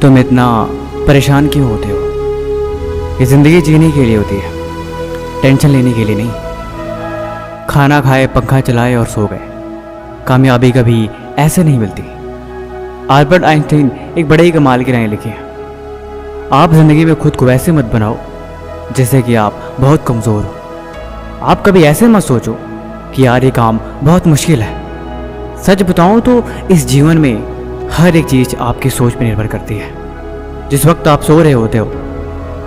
तुम इतना परेशान क्यों होते हो? ये ज़िंदगी जीने के लिए होती है, टेंशन लेने के लिए नहीं। खाना खाए, पंखा चलाए और सो गए। कामयाबी कभी ऐसे नहीं मिलती। अल्बर्ट आइंस्टीन एक बड़े ही कमाल की राय लिखी है, आप ज़िंदगी में खुद को वैसे मत बनाओ जैसे कि आप बहुत कमज़ोर हो। आप कभी ऐसे मत सोचो कि यार ये काम बहुत मुश्किल है। सच बताऊं तो इस जीवन में हर एक चीज़ आपकी सोच पर निर्भर करती है। जिस वक्त आप सो रहे होते हो,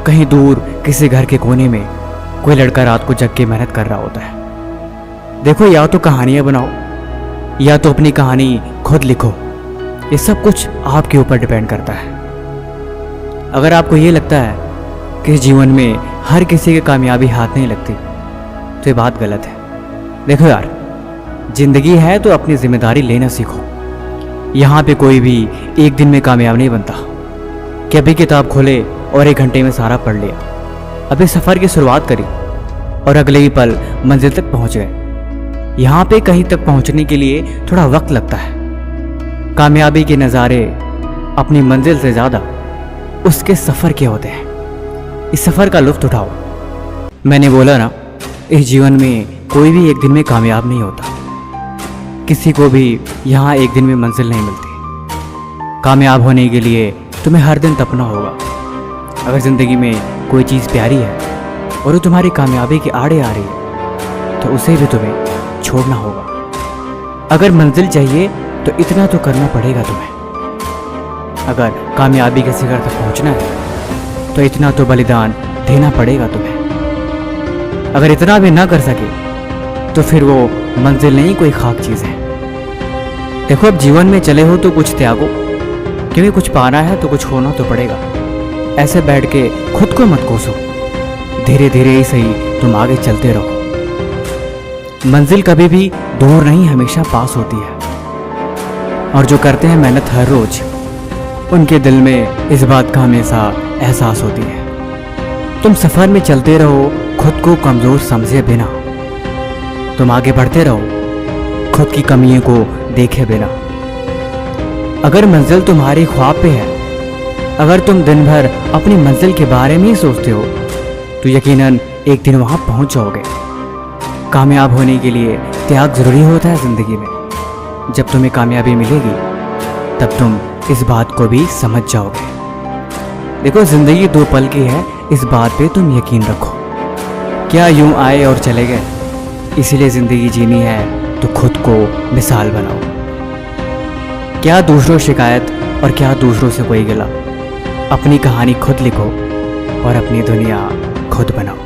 कहीं दूर किसी घर के कोने में कोई लड़का रात को जग के मेहनत कर रहा होता है। देखो, या तो कहानियाँ बनाओ या तो अपनी कहानी खुद लिखो। ये सब कुछ आपके ऊपर डिपेंड करता है। अगर आपको ये लगता है कि इस जीवन में हर किसी की कामयाबी हाथ नहीं लगती, तो ये बात गलत है। देखो यार, जिंदगी है तो अपनी जिम्मेदारी लेना सीखो। यहाँ पे कोई भी एक दिन में कामयाब नहीं बनता कि अभी किताब खोले और 1 घंटे में सारा पढ़ लिया। अभी सफ़र की शुरुआत करी और अगले ही पल मंजिल तक पहुँच गए। यहाँ पे कहीं तक पहुँचने के लिए थोड़ा वक्त लगता है। कामयाबी के नज़ारे अपनी मंजिल से ज़्यादा उसके सफ़र के होते हैं। इस सफ़र का लुत्फ़ उठाओ। मैंने बोला ना, इस जीवन में कोई भी एक दिन में कामयाब नहीं होता। किसी को भी यहाँ एक दिन में मंजिल नहीं मिलती। कामयाब होने के लिए तुम्हें हर दिन तपना होगा। अगर ज़िंदगी में कोई चीज़ प्यारी है और वो तुम्हारी कामयाबी के आड़े आ रही है, तो उसे भी तुम्हें छोड़ना होगा। अगर मंजिल चाहिए तो इतना तो करना पड़ेगा तुम्हें। अगर कामयाबी के शिखर तक पहुँचना है तो इतना तो बलिदान देना पड़ेगा तुम्हें। अगर इतना भी ना कर सके तो फिर वो मंजिल नहीं, कोई खाक चीज़ है। देखो, अब जीवन में चले हो तो कुछ त्यागो, क्योंकि कुछ पाना है तो कुछ होना तो पड़ेगा। ऐसे बैठ के खुद को मत कोसो। धीरे धीरे ही सही तुम आगे चलते रहो। मंजिल कभी भी दूर नहीं, हमेशा पास होती है। और जो करते हैं मेहनत हर रोज, उनके दिल में इस बात का हमेशा एहसास होती है। तुम सफ़र में चलते रहो, खुद को कमज़ोर समझे बिना। तुम आगे बढ़ते रहो, खुद की कमियों को देखे बिना। अगर मंजिल तुम्हारे ख्वाब पे है, अगर तुम दिन भर अपनी मंजिल के बारे में ही सोचते हो, तो यकीनन एक दिन वहाँ पहुँच जाओगे। कामयाब होने के लिए त्याग ज़रूरी होता है ज़िंदगी में। जब तुम्हें कामयाबी मिलेगी तब तुम इस बात को भी समझ जाओगे। देखो, ज़िंदगी 2 पल की है, इस बात पे तुम यकीन रखो। क्या यूं आए और चले गए? इसीलिए ज़िंदगी जीनी है तो खुद को मिसाल बनाओ। क्या दूसरों शिकायत और क्या दूसरों से कोई गिला। अपनी कहानी खुद लिखो और अपनी दुनिया खुद बनाओ।